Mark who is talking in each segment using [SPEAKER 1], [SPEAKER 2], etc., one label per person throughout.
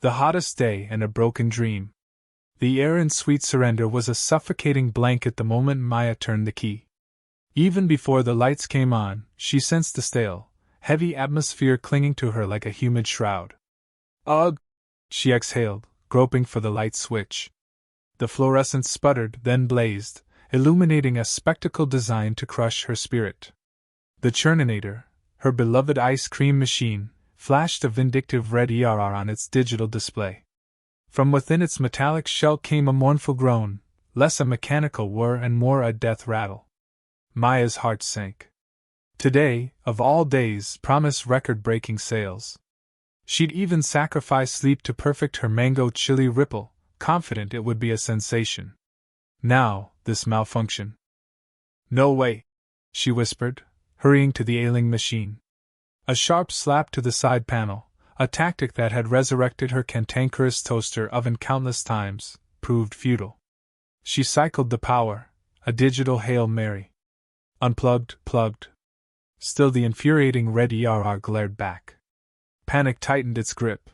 [SPEAKER 1] The hottest day and a broken dream. The air in sweet surrender was a suffocating blanket the moment Maya turned the key. Even before the lights came on, she sensed the stale, heavy atmosphere clinging to her like a humid shroud. Ugh! She exhaled, groping for the light switch. The fluorescent sputtered, then blazed, illuminating a spectacle designed to crush her spirit. The churninator, her beloved ice cream machine, flashed a vindictive red ERR on its digital display. From within its metallic shell came a mournful groan, less a mechanical whir and more a death rattle. Maya's heart sank. Today, of all days, promised record-breaking sales. She'd even sacrificed sleep to perfect her mango chili ripple, confident it would be a sensation. Now, this malfunction. No way, she whispered, hurrying to the ailing machine. A sharp slap to the side panel, a tactic that had resurrected her cantankerous toaster oven countless times, proved futile. She cycled the power, a digital Hail Mary. Unplugged, plugged. Still the infuriating red ERR glared back. Panic tightened its grip.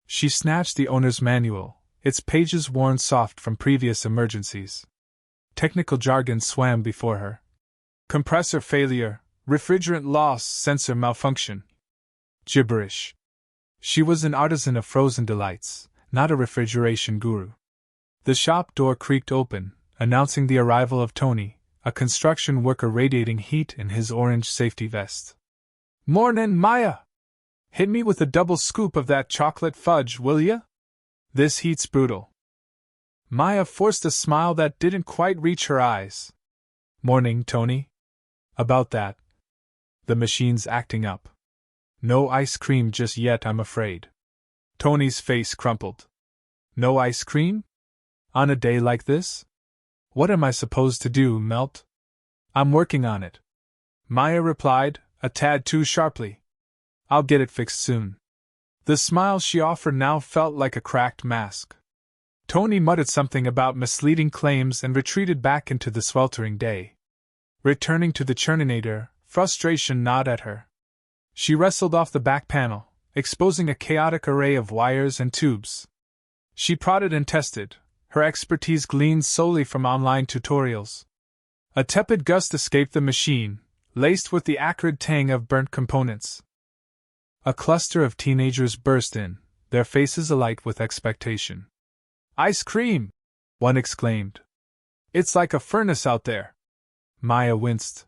[SPEAKER 1] She snatched the owner's manual, its pages worn soft from previous emergencies. Technical jargon swam before her. Compressor failure, refrigerant loss, sensor malfunction. Gibberish. She was an artisan of frozen delights, not a refrigeration guru. The shop door creaked open, announcing the arrival of Tony, a construction worker radiating heat in his orange safety vest. "Mornin', Maya! Hit me with a double scoop of that chocolate fudge, will ya? This heat's brutal." Maya forced a smile that didn't quite reach her eyes. "Morning, Tony. About that. The machine's acting up. No ice cream just yet, I'm afraid." Tony's face crumpled. "No ice cream? On a day like this? What am I supposed to do, Melt?" "I'm working on it," Maya replied, a tad too sharply. "I'll get it fixed soon." The smile she offered now felt like a cracked mask. Tony muttered something about misleading claims and retreated back into the sweltering day. Returning to the churninator, frustration gnawed at her. She wrestled off the back panel, exposing a chaotic array of wires and tubes. She prodded and tested, her expertise gleaned solely from online tutorials. A tepid gust escaped the machine, laced with the acrid tang of burnt components. A cluster of teenagers burst in, their faces alight with expectation. "Ice cream!" one exclaimed. "It's like a furnace out there." Maya winced.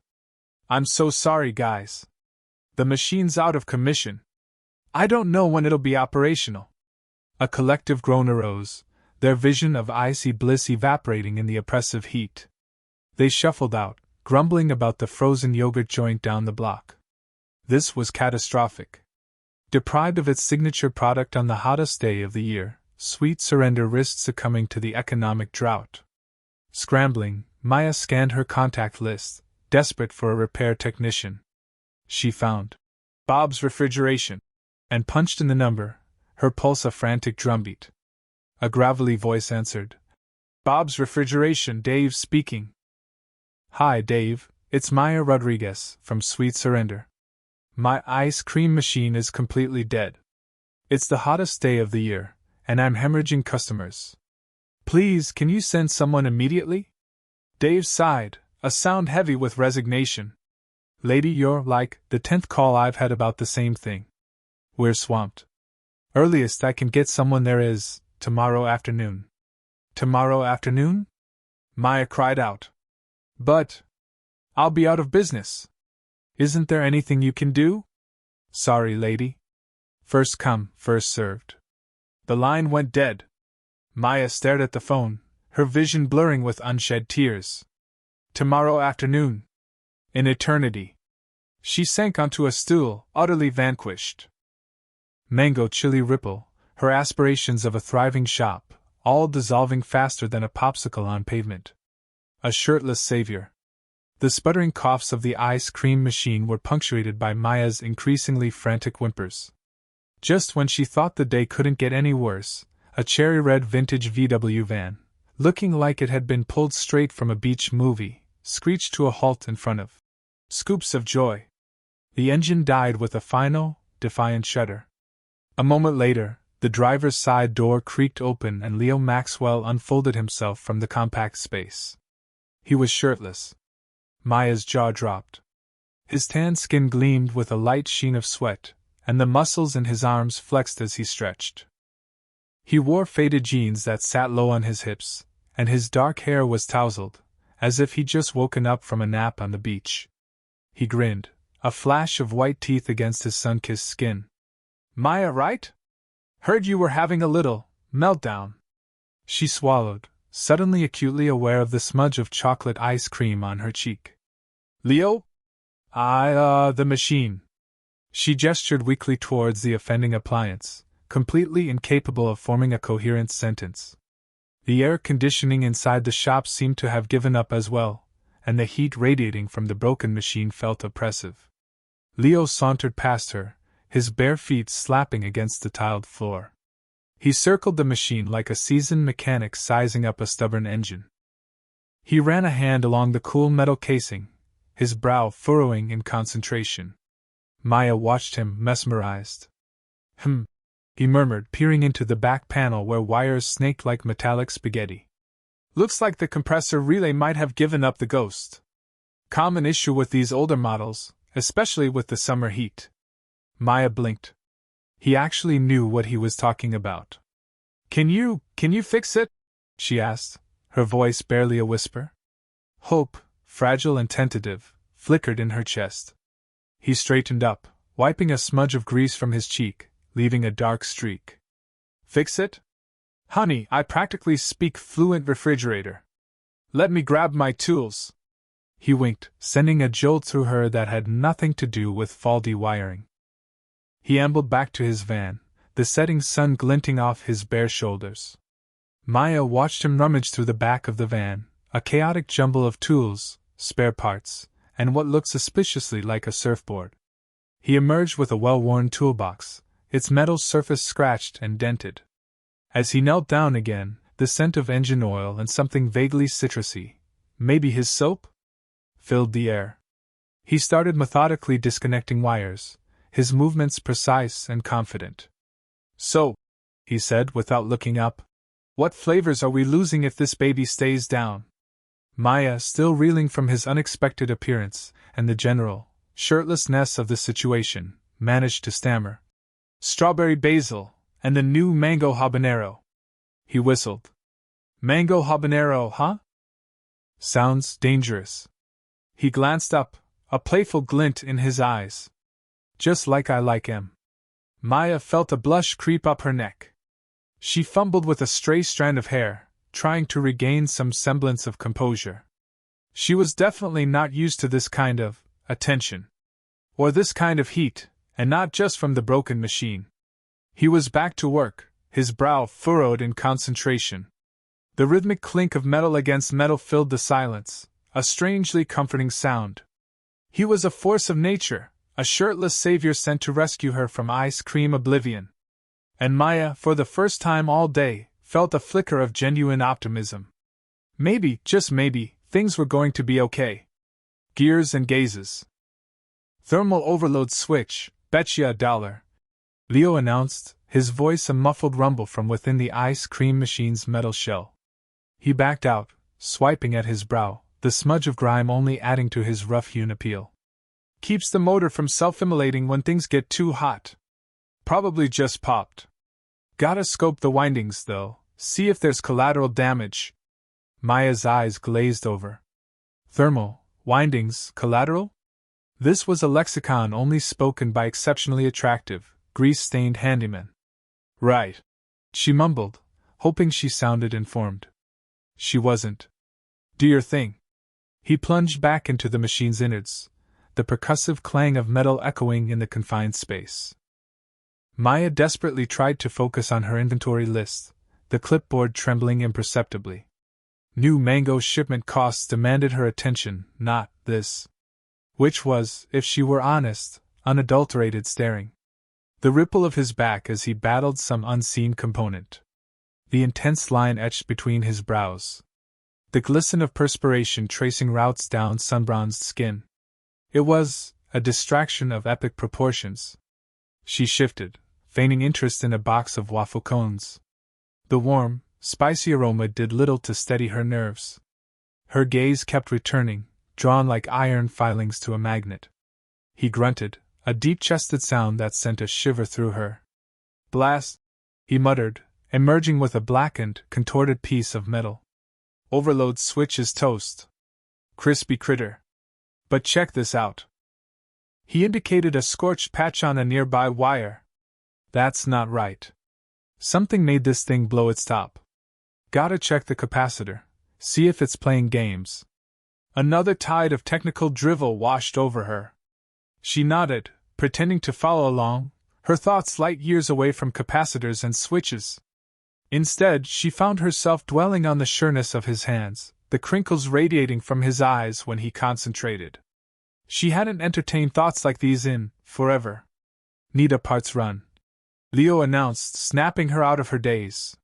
[SPEAKER 1] "I'm so sorry, guys. The machine's out of commission. I don't know when it'll be operational." A collective groan arose, their vision of icy bliss evaporating in the oppressive heat. They shuffled out, grumbling about the frozen yogurt joint down the block. This was catastrophic. Deprived of its signature product on the hottest day of the year, Sweet Surrender risked succumbing to the economic drought. Scrambling, Maya scanned her contact list, desperate for a repair technician. She found Bob's Refrigeration and punched in the number, her pulse a frantic drumbeat. A gravelly voice answered. "Bob's Refrigeration, Dave speaking." "Hi, Dave, it's Maya Rodriguez, from Sweet Surrender. My ice cream machine is completely dead. It's the hottest day of the year, and I'm hemorrhaging customers. Please, can you send someone immediately?" Dave sighed, a sound heavy with resignation. "Lady, you're like the 10th call I've had about the same thing. We're swamped. Earliest I can get someone there is tomorrow afternoon." "Tomorrow afternoon?" Maya cried out. "But I'll be out of business. Isn't there anything you can do?" "Sorry, lady. First come, first served." The line went dead. Maya stared at the phone, her vision blurring with unshed tears. Tomorrow afternoon. An eternity. She sank onto a stool, utterly vanquished. Mango chili ripple, her aspirations of a thriving shop, all dissolving faster than a popsicle on pavement. A shirtless savior. The sputtering coughs of the ice cream machine were punctuated by Maya's increasingly frantic whimpers. Just when she thought the day couldn't get any worse, a cherry-red vintage VW van, looking like it had been pulled straight from a beach movie, screeched to a halt in front of. Scoops of joy. The engine died with a final, defiant shudder. A moment later, The driver's side door creaked open and Leo Maxwell unfolded himself from the compact space. He was shirtless. Maya's jaw dropped. His tan skin gleamed with a light sheen of sweat, and the muscles in his arms flexed as he stretched. He wore faded jeans that sat low on his hips, and his dark hair was tousled, as if he'd just woken up from a nap on the beach. He grinned, a flash of white teeth against his sun-kissed skin. "Maya, right? Heard you were having a little meltdown." She swallowed, suddenly acutely aware of the smudge of chocolate ice cream on her cheek. "Leo? The machine." She gestured weakly towards the offending appliance, completely incapable of forming a coherent sentence. The air conditioning inside the shop seemed to have given up as well, and the heat radiating from the broken machine felt oppressive. Leo sauntered past her, his bare feet slapping against the tiled floor. He circled the machine like a seasoned mechanic sizing up a stubborn engine. He ran a hand along the cool metal casing, his brow furrowing in concentration. Maya watched him, mesmerized. He murmured, peering into the back panel where wires snaked like metallic spaghetti. "Looks like the compressor relay might have given up the ghost. Common issue with these older models, especially with the summer heat." Maya blinked. He actually knew what he was talking about. Can you fix it?" she asked, her voice barely a whisper. Hope, fragile and tentative, flickered in her chest. He straightened up, wiping a smudge of grease from his cheek, leaving a dark streak. "Fix it? Honey, I practically speak fluent refrigerator. Let me grab my tools." He winked, sending a jolt through her that had nothing to do with faulty wiring. He ambled back to his van, the setting sun glinting off his bare shoulders. Maya watched him rummage through the back of the van, a chaotic jumble of tools, spare parts, and what looked suspiciously like a surfboard. He emerged with a well-worn toolbox, its metal surface scratched and dented. As he knelt down again, the scent of engine oil and something vaguely citrusy, maybe his soap, filled the air. He started methodically disconnecting wires, his movements precise and confident. "So," he said without looking up, "what flavors are we losing if this baby stays down?" Maya, still reeling from his unexpected appearance and the general shirtlessness of the situation, managed to stammer, "Strawberry basil, and the new mango habanero." He whistled. "Mango habanero, huh? Sounds dangerous." He glanced up, a playful glint in his eyes. "Just like I like 'em." Maya felt a blush creep up her neck. She fumbled with a stray strand of hair, trying to regain some semblance of composure. She was definitely not used to this kind of attention. Or this kind of heat, and not just from the broken machine. He was back to work, his brow furrowed in concentration. The rhythmic clink of metal against metal filled the silence, a strangely comforting sound. He was a force of nature, a shirtless savior sent to rescue her from ice cream oblivion. And Maya, for the first time all day, felt a flicker of genuine optimism. Maybe, just maybe, things were going to be okay. Gears and gazes. "Thermal overload switch, betcha $1. Leo announced, his voice a muffled rumble from within the ice cream machine's metal shell. He backed out, swiping at his brow, the smudge of grime only adding to his rough-hewn appeal. "Keeps the motor from self-immolating when things get too hot. Probably just popped. Gotta scope the windings, though, see if there's collateral damage." Maya's eyes glazed over. Thermal, windings, collateral? This was a lexicon only spoken by exceptionally attractive, grease-stained handymen. "Right," she mumbled, hoping she sounded informed. She wasn't. "Do your thing." He plunged back into the machine's innards, the percussive clang of metal echoing in the confined space. Maya desperately tried to focus on her inventory list, the clipboard trembling imperceptibly. New mango shipment costs demanded her attention, not this. Which was, if she were honest, unadulterated staring. The ripple of his back as he battled some unseen component. The intense line etched between his brows. The glisten of perspiration tracing routes down sun-bronzed skin. It was a distraction of epic proportions. She shifted, feigning interest in a box of waffle cones. The warm, spicy aroma did little to steady her nerves. Her gaze kept returning, drawn like iron filings to a magnet. He grunted, a deep-chested sound that sent a shiver through her. "Blast!" he muttered, emerging with a blackened, contorted piece of metal. "Overload switch is toast. Crispy critter. But check this out." He indicated a scorched patch on a nearby wire. "That's not right. Something made this thing blow its top. Gotta check the capacitor, see if it's playing games." Another tide of technical drivel washed over her. She nodded, pretending to follow along, her thoughts light years away from capacitors and switches. Instead, she found herself dwelling on the sureness of his hands, the crinkles radiating from his eyes when he concentrated. She hadn't entertained thoughts like these in forever. "Need a parts run," Leo announced, snapping her out of her daze.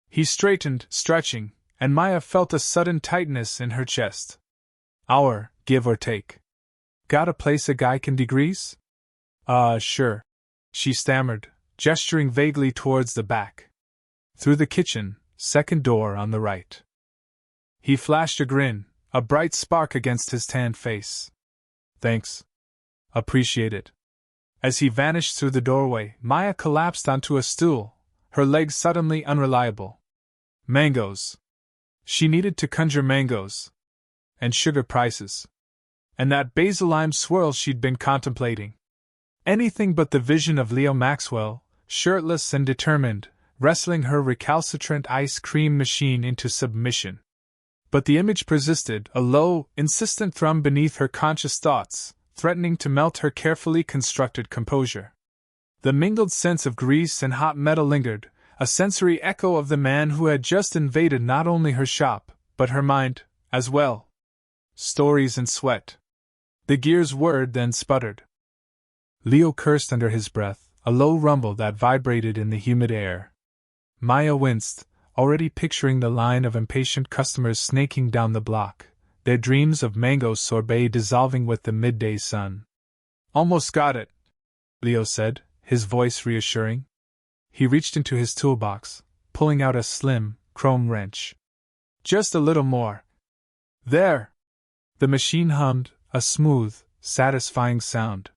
[SPEAKER 1] He straightened, stretching, and Maya felt a sudden tightness in her chest. "Hour, give or take. Got a place a guy can degrease?" Sure," she stammered, gesturing vaguely towards the back. "Through the kitchen, second door on the right." He flashed a grin, a bright spark against his tanned face. "Thanks. Appreciate it." As he vanished through the doorway, Maya collapsed onto a stool, her legs suddenly unreliable. Mangoes. She needed to conjure mangoes. And sugar prices. And that basil lime swirl she'd been contemplating. Anything but the vision of Leo Maxwell, shirtless and determined, wrestling her recalcitrant ice cream machine into submission. But the image persisted, a low, insistent thrum beneath her conscious thoughts, threatening to melt her carefully constructed composure. The mingled sense of grease and hot metal lingered, a sensory echo of the man who had just invaded not only her shop, but her mind, as well. Stories and sweat. The gears whirred, then sputtered. Leo cursed under his breath, a low rumble that vibrated in the humid air. Maya winced, already picturing the line of impatient customers snaking down the block, their dreams of mango sorbet dissolving with the midday sun. "Almost got it," Leo said, his voice reassuring. He reached into his toolbox, pulling out a slim, chrome wrench. "Just a little more. There!" The machine hummed, a smooth, satisfying sound.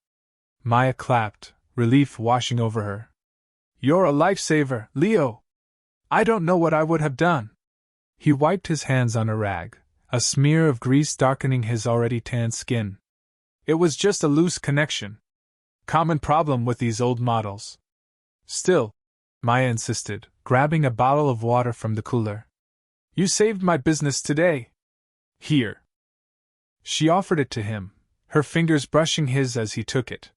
[SPEAKER 1] Maya clapped, relief washing over her. "You're a lifesaver, Leo! I don't know what I would have done." He wiped his hands on a rag, a smear of grease darkening his already tanned skin. "It was just a loose connection. Common problem with these old models." "Still," Maya insisted, grabbing a bottle of water from the cooler. "You saved my business today. Here." She offered it to him, her fingers brushing his as he took it.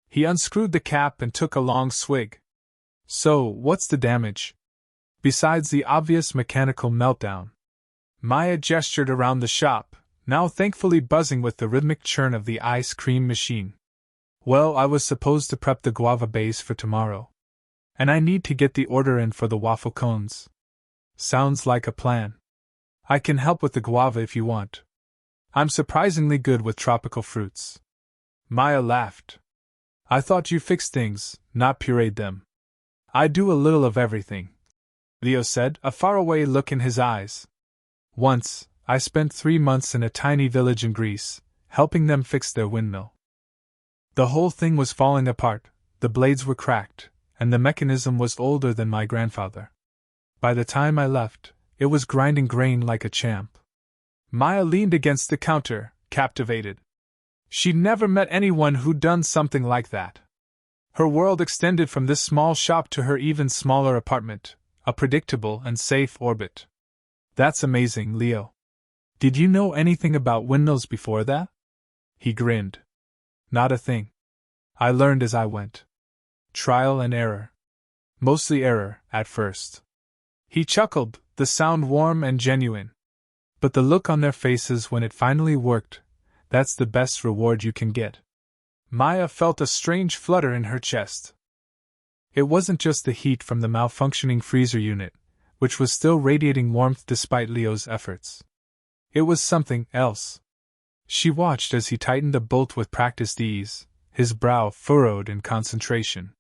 [SPEAKER 1] He unscrewed the cap and took a long swig. "So, what's the damage? Besides the obvious mechanical meltdown?" Maya gestured around the shop, now thankfully buzzing with the rhythmic churn of the ice cream machine. "Well, I was supposed to prep the guava base for tomorrow. And I need to get the order in for the waffle cones." "Sounds like a plan. I can help with the guava if you want. I'm surprisingly good with tropical fruits." Maya laughed. "I thought you fixed things, not pureed them." "I do a little of everything," Leo said, a faraway look in his eyes. "Once, I spent 3 months in a tiny village in Greece, helping them fix their windmill. The whole thing was falling apart, the blades were cracked, and the mechanism was older than my grandfather. By the time I left, it was grinding grain like a champ." Maya leaned against the counter, captivated. She'd never met anyone who'd done something like that. Her world extended from this small shop to her even smaller apartment, a predictable and safe orbit. "That's amazing, Leo. Did you know anything about windmills before that?" He grinned. "Not a thing. I learned as I went. Trial and error. Mostly error, at first." He chuckled, the sound warm and genuine. "But the look on their faces when it finally worked, that's the best reward you can get." Maya felt a strange flutter in her chest. It wasn't just the heat from the malfunctioning freezer unit, which was still radiating warmth despite Leo's efforts. It was something else. She watched as he tightened the bolt with practiced ease, his brow furrowed in concentration.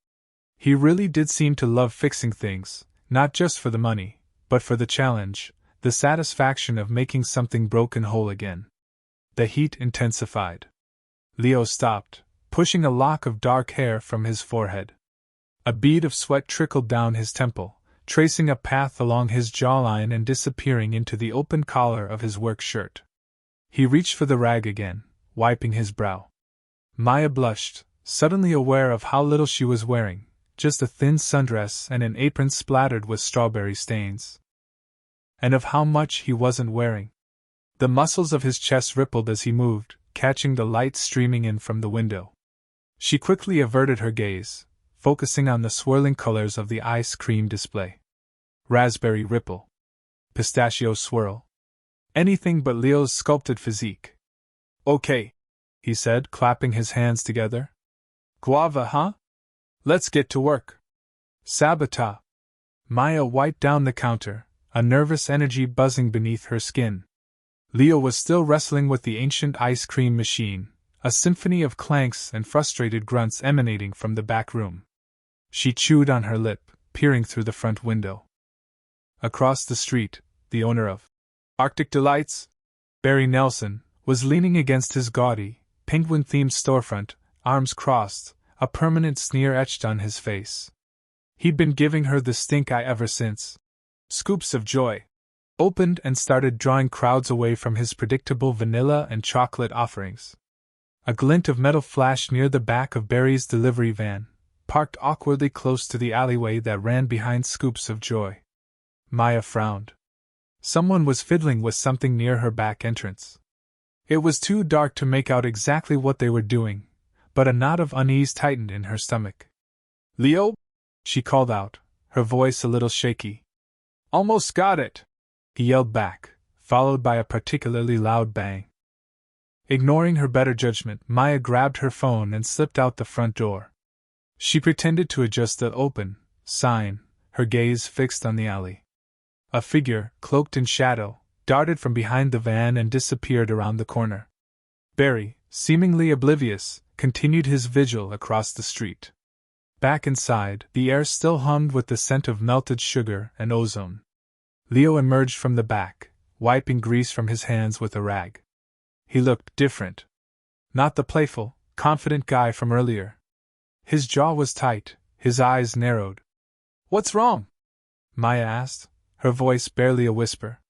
[SPEAKER 1] He really did seem to love fixing things, not just for the money, but for the challenge, the satisfaction of making something broken whole again. The heat intensified. Leo stopped, pushing a lock of dark hair from his forehead. A bead of sweat trickled down his temple, tracing a path along his jawline and disappearing into the open collar of his work shirt. He reached for the rag again, wiping his brow. Maya blushed, suddenly aware of how little she was wearing, just a thin sundress and an apron splattered with strawberry stains. And of how much he wasn't wearing. The muscles of his chest rippled as he moved, catching the light streaming in from the window. She quickly averted her gaze, focusing on the swirling colors of the ice cream display. Raspberry ripple. Pistachio swirl. Anything but Leo's sculpted physique. Okay, he said, clapping his hands together. Guava, huh? Let's get to work. Sabata. Maya wiped down the counter, a nervous energy buzzing beneath her skin. Leo was still wrestling with the ancient ice cream machine, a symphony of clanks and frustrated grunts emanating from the back room. She chewed on her lip, peering through the front window. Across the street, the owner of Arctic Delights, Barry Nelson, was leaning against his gaudy, penguin-themed storefront, arms crossed, a permanent sneer etched on his face. He'd been giving her the stink eye ever since. Scoops of Joy opened and started drawing crowds away from his predictable vanilla and chocolate offerings. A glint of metal flashed near the back of Barry's delivery van, parked awkwardly close to the alleyway that ran behind Scoops of Joy. Maya frowned. Someone was fiddling with something near her back entrance. It was too dark to make out exactly what they were doing, but a knot of unease tightened in her stomach. "Leo?" she called out, her voice a little shaky. "Almost got it!" he yelled back, followed by a particularly loud bang. Ignoring her better judgment, Maya grabbed her phone and slipped out the front door. She pretended to adjust the open sign, her gaze fixed on the alley. A figure, cloaked in shadow, darted from behind the van and disappeared around the corner. Barry, seemingly oblivious, continued his vigil across the street. Back inside, the air still hummed with the scent of melted sugar and ozone. Leo emerged from the back, wiping grease from his hands with a rag. He looked different. Not the playful, confident guy from earlier. His jaw was tight, his eyes narrowed. "What's wrong?" Maya asked, her voice barely a whisper.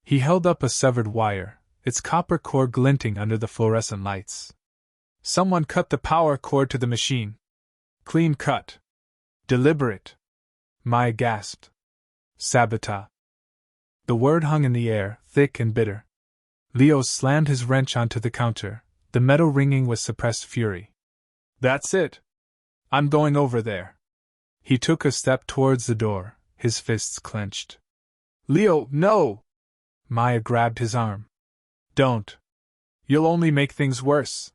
[SPEAKER 1] He held up a severed wire, its copper core glinting under the fluorescent lights. "Someone cut the power cord to the machine. Clean cut. Deliberate." Maya gasped. "Sabata." The word hung in the air, thick and bitter. Leo slammed his wrench onto the counter, the metal ringing with suppressed fury. "That's it. I'm going over there." He took a step towards the door, his fists clenched. "Leo, no!" Maya grabbed his arm. "Don't. You'll only make things worse."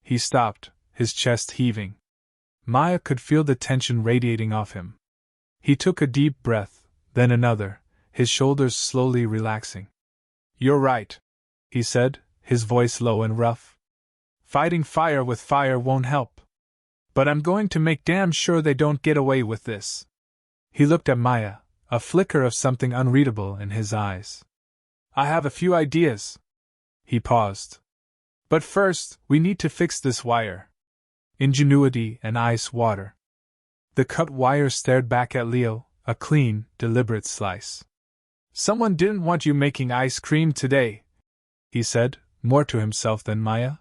[SPEAKER 1] He stopped, his chest heaving. Maya could feel the tension radiating off him. He took a deep breath, then another, his shoulders slowly relaxing. "You're right," he said, his voice low and rough. "Fighting fire with fire won't help. But I'm going to make damn sure they don't get away with this." He looked at Maya, a flicker of something unreadable in his eyes. "I have a few ideas." He paused. "But first, we need to fix this wire." Ingenuity and ice water. The cut wire stared back at Leo, a clean, deliberate slice. "Someone didn't want you making ice cream today," he said, more to himself than Maya.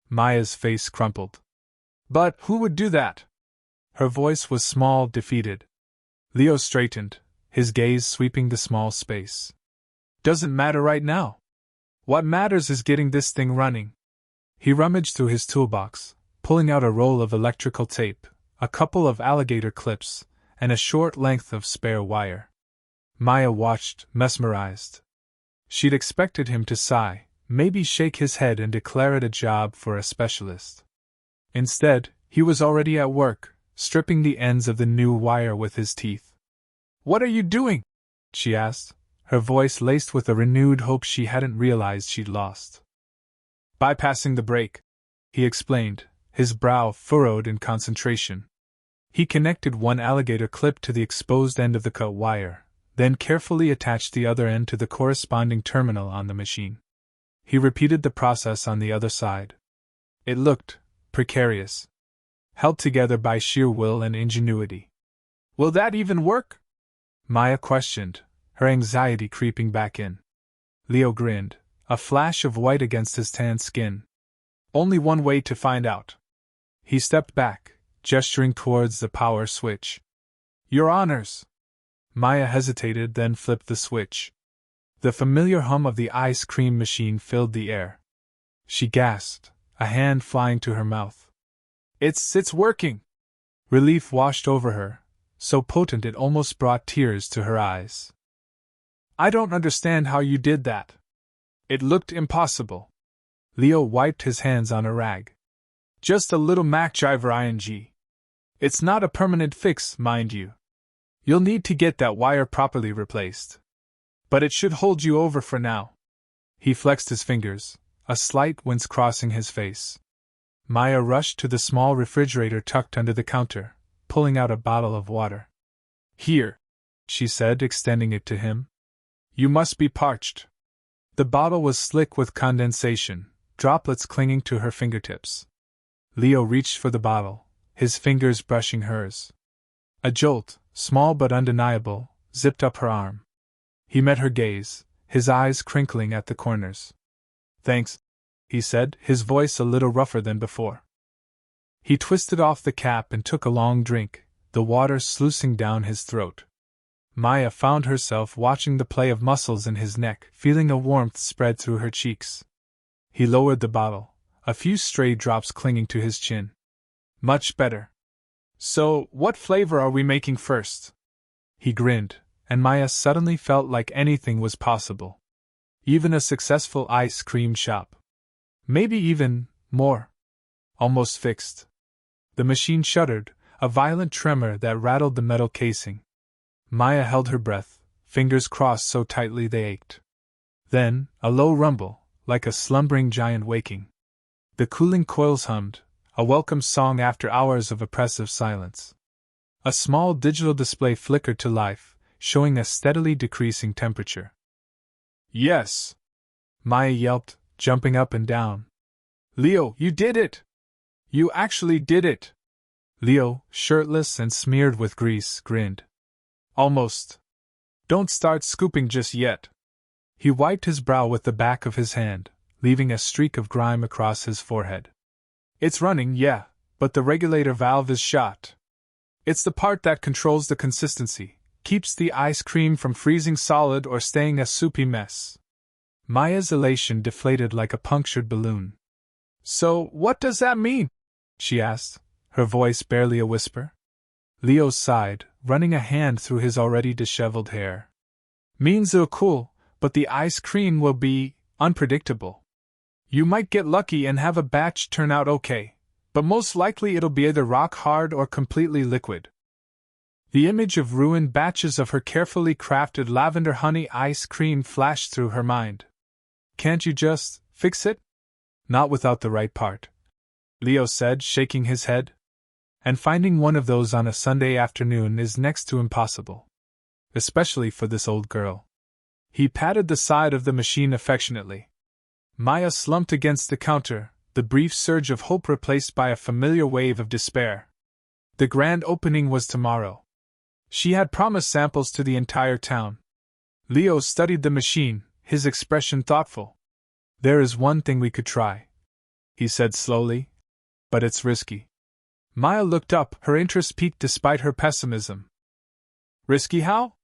[SPEAKER 1] Maya's face crumpled. "But who would do that?" Her voice was small, defeated. Leo straightened, his gaze sweeping the small space. "Doesn't matter right now. What matters is getting this thing running." He rummaged through his toolbox, pulling out a roll of electrical tape, a couple of alligator clips, and a short length of spare wire. Maya watched, mesmerized. She'd expected him to sigh, maybe shake his head and declare it a job for a specialist. Instead, he was already at work, stripping the ends of the new wire with his teeth. "What are you doing?" she asked, her voice laced with a renewed hope she hadn't realized she'd lost. "Bypassing the brake," he explained, his brow furrowed in concentration. He connected one alligator clip to the exposed end of the cut wire, then carefully attached the other end to the corresponding terminal on the machine. He repeated the process on the other side. It looked precarious, held together by sheer will and ingenuity. "Will that even work?" Maya questioned, her anxiety creeping back in. Leo grinned, a flash of white against his tanned skin. "Only one way to find out." He stepped back, gesturing towards the power switch. "Your honors." Maya hesitated, then flipped the switch. The familiar hum of the ice cream machine filled the air. She gasped, a hand flying to her mouth. It's working!" Relief washed over her, so potent it almost brought tears to her eyes. "I don't understand how you did that. It looked impossible." Leo wiped his hands on a rag. "Just a little MacGyver ing. It's not a permanent fix, mind you. You'll need to get that wire properly replaced. But it should hold you over for now." He flexed his fingers, a slight wince crossing his face. Maya rushed to the small refrigerator tucked under the counter, pulling out a bottle of water. "Here," she said, extending it to him. "You must be parched." The bottle was slick with condensation, droplets clinging to her fingertips. Leo reached for the bottle, his fingers brushing hers. A jolt, small but undeniable, zipped up her arm. He met her gaze, his eyes crinkling at the corners. "Thanks," he said, his voice a little rougher than before. He twisted off the cap and took a long drink, the water sluicing down his throat. Maya found herself watching the play of muscles in his neck, feeling a warmth spread through her cheeks. He lowered the bottle, a few stray drops clinging to his chin. "Much better. So, what flavor are we making first?" He grinned, and Maya suddenly felt like anything was possible. Even a successful ice cream shop. Maybe even more. Almost fixed. The machine shuddered, a violent tremor that rattled the metal casing. Maya held her breath, fingers crossed so tightly they ached. Then, a low rumble, like a slumbering giant waking. The cooling coils hummed, a welcome song after hours of oppressive silence. A small digital display flickered to life, showing a steadily decreasing temperature. "Yes!" Maya yelped, jumping up and down. "Leo, you did it! You actually did it!" Leo, shirtless and smeared with grease, grinned. "Almost. Don't start scooping just yet." He wiped his brow with the back of his hand, leaving a streak of grime across his forehead. "It's running, yeah, but the regulator valve is shot. It's the part that controls the consistency, keeps the ice cream from freezing solid or staying a soupy mess." Maya's elation deflated like a punctured balloon. "So, what does that mean?" she asked, her voice barely a whisper. Leo sighed, running a hand through his already disheveled hair. "Means it'll cool, but the ice cream will be unpredictable. You might get lucky and have a batch turn out okay, but most likely it'll be either rock hard or completely liquid." The image of ruined batches of her carefully crafted lavender honey ice cream flashed through her mind. "Can't you just fix it?" "Not without the right part," Leo said, shaking his head. "And finding one of those on a Sunday afternoon is next to impossible. Especially for this old girl." He patted the side of the machine affectionately. Maya slumped against the counter, the brief surge of hope replaced by a familiar wave of despair. The grand opening was tomorrow. She had promised samples to the entire town. Leo studied the machine, his expression thoughtful. "There is one thing we could try," he said slowly. "But it's risky." Maya looked up, her interest piqued despite her pessimism. "Risky how?"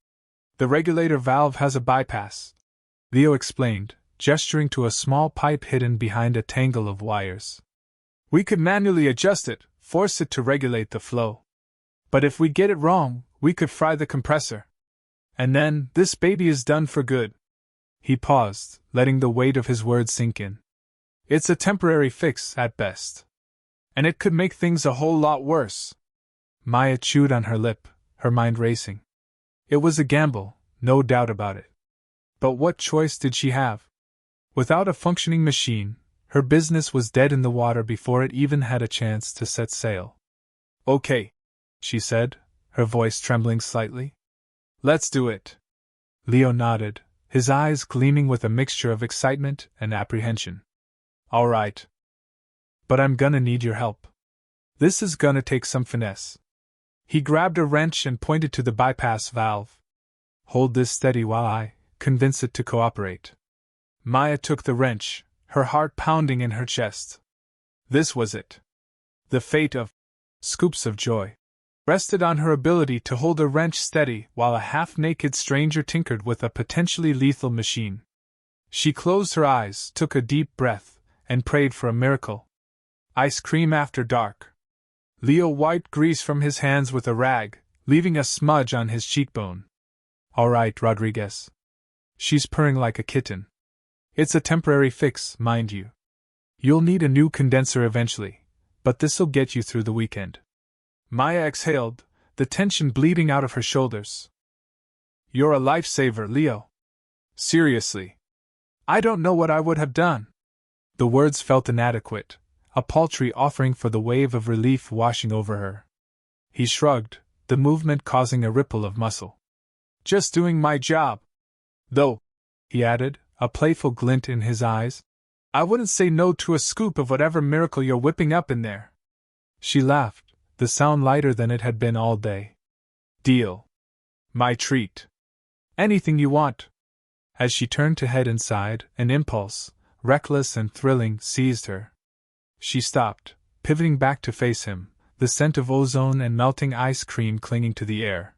[SPEAKER 1] "The regulator valve has a bypass," Leo explained, gesturing to a small pipe hidden behind a tangle of wires. "We could manually adjust it, force it to regulate the flow. But if we get it wrong, we could fry the compressor. And then, this baby is done for good." He paused, letting the weight of his words sink in. "It's a temporary fix, at best. And it could make things a whole lot worse." Maya chewed on her lip, her mind racing. It was a gamble, no doubt about it. But what choice did she have? Without a functioning machine, her business was dead in the water before it even had a chance to set sail. "Okay," she said, her voice trembling slightly. Let's do it. Leo nodded, his eyes gleaming with a mixture of excitement and apprehension. All right. But I'm gonna need your help. This is gonna take some finesse. He grabbed a wrench and pointed to the bypass valve. Hold this steady while I convince it to cooperate. Maya took the wrench, her heart pounding in her chest. This was it. The fate of Scoops of Joy rested on her ability to hold a wrench steady while a half-naked stranger tinkered with a potentially lethal machine. She closed her eyes, took a deep breath, and prayed for a miracle. Ice cream after dark. Leo wiped grease from his hands with a rag, leaving a smudge on his cheekbone. All right, Rodriguez. She's purring like a kitten. It's a temporary fix, mind you. You'll need a new condenser eventually, but this'll get you through the weekend. Maya exhaled, the tension bleeding out of her shoulders. You're a lifesaver, Leo. Seriously. I don't know what I would have done. The words felt inadequate, a paltry offering for the wave of relief washing over her. He shrugged, the movement causing a ripple of muscle. Just doing my job. Though, he added, a playful glint in his eyes, I wouldn't say no to a scoop of whatever miracle you're whipping up in there. She laughed, the sound lighter than it had been all day. Deal. My treat. Anything you want. As she turned to head inside, an impulse, reckless and thrilling, seized her. She stopped, pivoting back to face him, the scent of ozone and melting ice cream clinging to the air.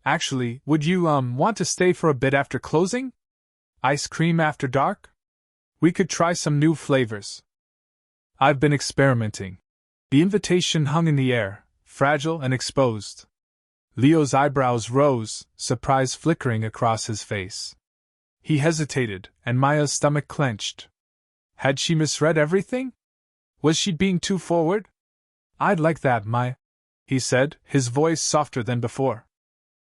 [SPEAKER 1] Actually, would you, want to stay for a bit after closing? Ice cream after dark? We could try some new flavors. I've been experimenting. The invitation hung in the air, fragile and exposed. Leo's eyebrows rose, surprise flickering across his face. He hesitated, and Maya's stomach clenched. Had she misread everything? Was she being too forward? I'd like that, Maya, he said, his voice softer than before.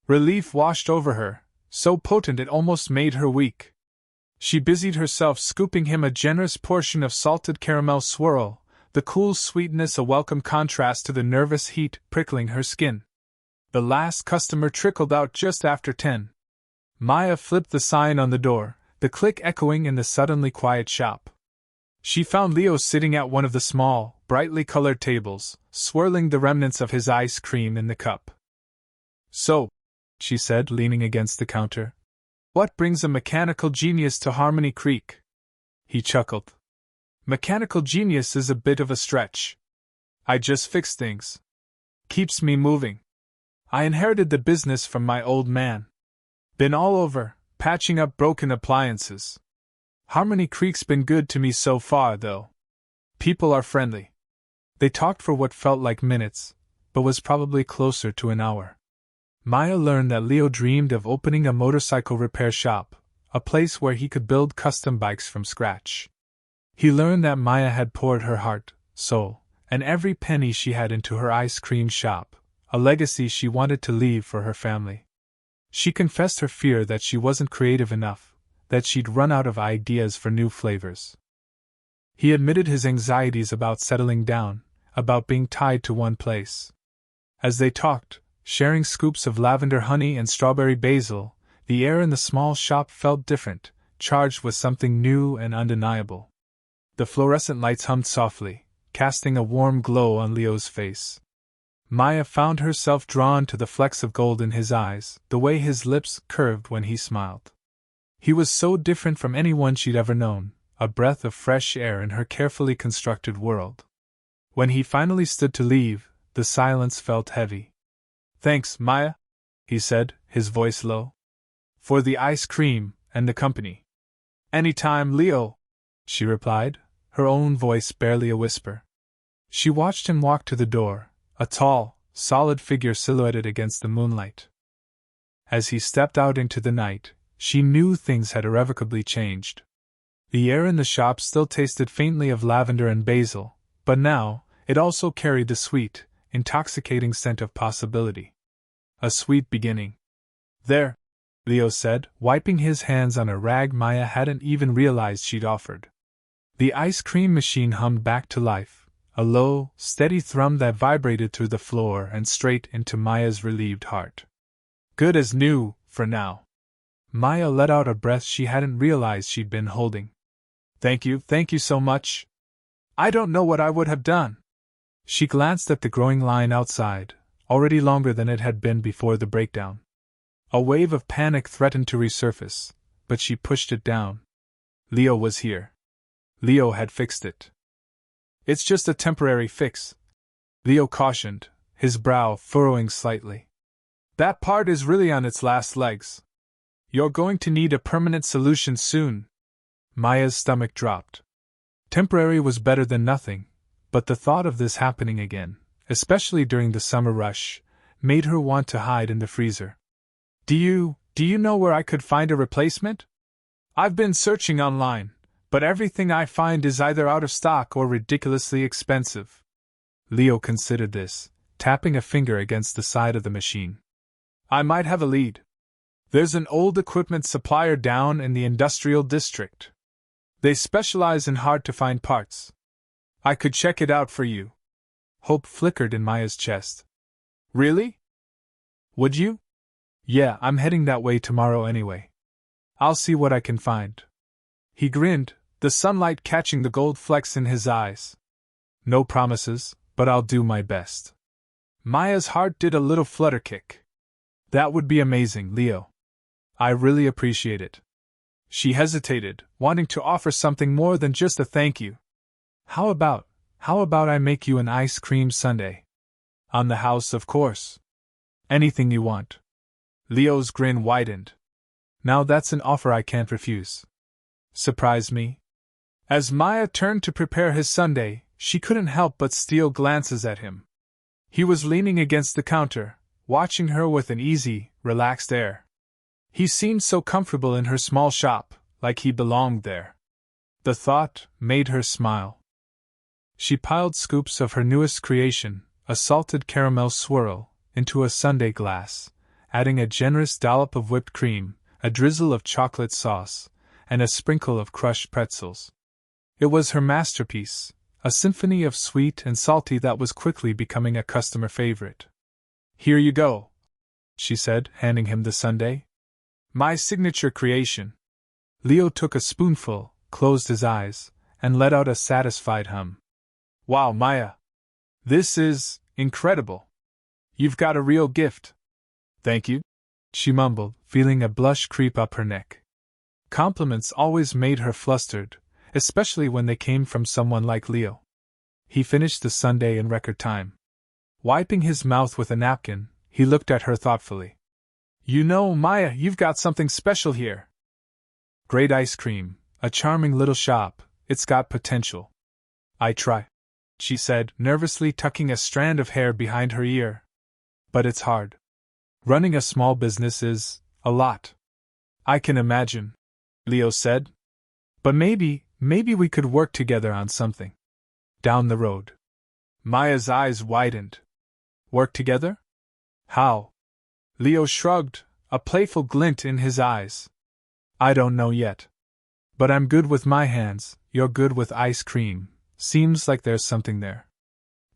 [SPEAKER 1] Relief washed over her, so potent it almost made her weak. She busied herself scooping him a generous portion of salted caramel swirl, the cool sweetness a welcome contrast to the nervous heat prickling her skin. The last customer trickled out just after 10. Maya flipped the sign on the door, the click echoing in the suddenly quiet shop. She found Leo sitting at one of the small, brightly colored tables, swirling the remnants of his ice cream in the cup. So, she said, leaning against the counter, what brings a mechanical genius to Harmony Creek? He chuckled. Mechanical genius is a bit of a stretch. I just fix things. Keeps me moving. I inherited the business from my old man. Been all over, patching up broken appliances. Harmony Creek's been good to me so far, though. People are friendly. They talked for what felt like minutes, but was probably closer to an hour. Maya learned that Leo dreamed of opening a motorcycle repair shop, a place where he could build custom bikes from scratch. He learned that Maya had poured her heart, soul, and every penny she had into her ice cream shop, a legacy she wanted to leave for her family. She confessed her fear that she wasn't creative enough, that she'd run out of ideas for new flavors. He admitted his anxieties about settling down, about being tied to one place. As they talked, sharing scoops of lavender honey and strawberry basil, the air in the small shop felt different, charged with something new and undeniable. The fluorescent lights hummed softly, casting a warm glow on Leo's face. Maya found herself drawn to the flecks of gold in his eyes, the way his lips curved when he smiled. He was so different from anyone she'd ever known, a breath of fresh air in her carefully constructed world. When he finally stood to leave, the silence felt heavy. Thanks, Maya, he said, his voice low. For the ice cream and the company. Anytime, Leo, she replied, her own voice barely a whisper. She watched him walk to the door, a tall, solid figure silhouetted against the moonlight. As he stepped out into the night, she knew things had irrevocably changed. The air in the shop still tasted faintly of lavender and basil, but now, it also carried the sweet, intoxicating scent of possibility. A sweet beginning. There, Leo said, wiping his hands on a rag Maya hadn't even realized she'd offered. The ice cream machine hummed back to life, a low, steady thrum that vibrated through the floor and straight into Maya's relieved heart. Good as new, for now. Maya let out a breath she hadn't realized she'd been holding. Thank you so much. I don't know what I would have done. She glanced at the growing line outside, already longer than it had been before the breakdown. A wave of panic threatened to resurface, but she pushed it down. Leo was here. Leo had fixed it. It's just a temporary fix, Leo cautioned, his brow furrowing slightly. That part is really on its last legs. You're going to need a permanent solution soon. Maya's stomach dropped. Temporary was better than nothing, but the thought of this happening again, especially during the summer rush, made her want to hide in the freezer. Do you know where I could find a replacement? I've been searching online, but everything I find is either out of stock or ridiculously expensive. Leo considered this, tapping a finger against the side of the machine. I might have a lead. There's an old equipment supplier down in the industrial district. They specialize in hard-to-find parts. I could check it out for you. Hope flickered in Maya's chest. Really? Would you? Yeah, I'm heading that way tomorrow anyway. I'll see what I can find. He grinned, the sunlight catching the gold flecks in his eyes. No promises, but I'll do my best. Maya's heart did a little flutter kick. That would be amazing, Leo. I really appreciate it. She hesitated, wanting to offer something more than just a thank you. How about I make you an ice cream sundae? On the house, of course. Anything you want. Leo's grin widened. Now that's an offer I can't refuse. Surprise me? As Maya turned to prepare his sundae, she couldn't help but steal glances at him. He was leaning against the counter, watching her with an easy, relaxed air. He seemed so comfortable in her small shop, like he belonged there. The thought made her smile. She piled scoops of her newest creation, a salted caramel swirl, into a sundae glass, adding a generous dollop of whipped cream, a drizzle of chocolate sauce, and a sprinkle of crushed pretzels. It was her masterpiece, a symphony of sweet and salty that was quickly becoming a customer favorite. Here you go, she said, handing him the sundae. My signature creation. Leo took a spoonful, closed his eyes, and let out a satisfied hum. Wow, Maya! This is incredible. You've got a real gift. Thank you, she mumbled, feeling a blush creep up her neck. Compliments always made her flustered, especially when they came from someone like Leo. He finished the sundae in record time. Wiping his mouth with a napkin, he looked at her thoughtfully. You know, Maya, you've got something special here. Great ice cream, a charming little shop, it's got potential. I try, she said, nervously tucking a strand of hair behind her ear. But it's hard. Running a small business is a lot. I can imagine, Leo said. But maybe we could work together on something. Down the road. Maya's eyes widened. Work together? How? Leo shrugged, a playful glint in his eyes. I don't know yet. But I'm good with my hands, you're good with ice cream. Seems like there's something there.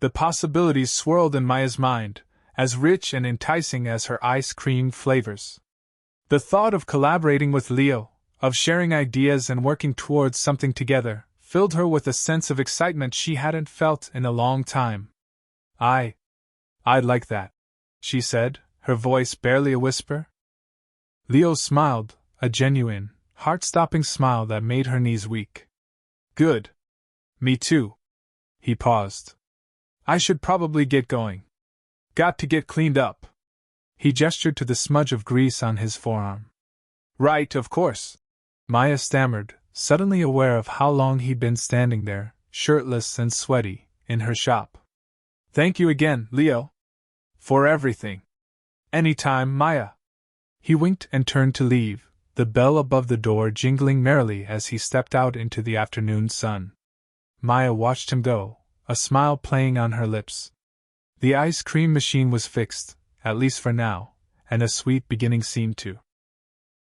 [SPEAKER 1] The possibilities swirled in Maya's mind, as rich and enticing as her ice cream flavors. The thought of collaborating with Leo, of sharing ideas and working towards something together, filled her with a sense of excitement she hadn't felt in a long time. I'd like that, she said, her voice barely a whisper. Leo smiled, a genuine, heart-stopping smile that made her knees weak. Good. Me too. He paused. I should probably get going. Got to get cleaned up. He gestured to the smudge of grease on his forearm. Right, of course. Maya stammered, suddenly aware of how long he'd been standing there, shirtless and sweaty, in her shop. Thank you again, Leo. For everything. Anytime, Maya. He winked and turned to leave, the bell above the door jingling merrily as he stepped out into the afternoon sun. Maya watched him go, a smile playing on her lips. The ice cream machine was fixed, at least for now, and a sweet beginning seemed to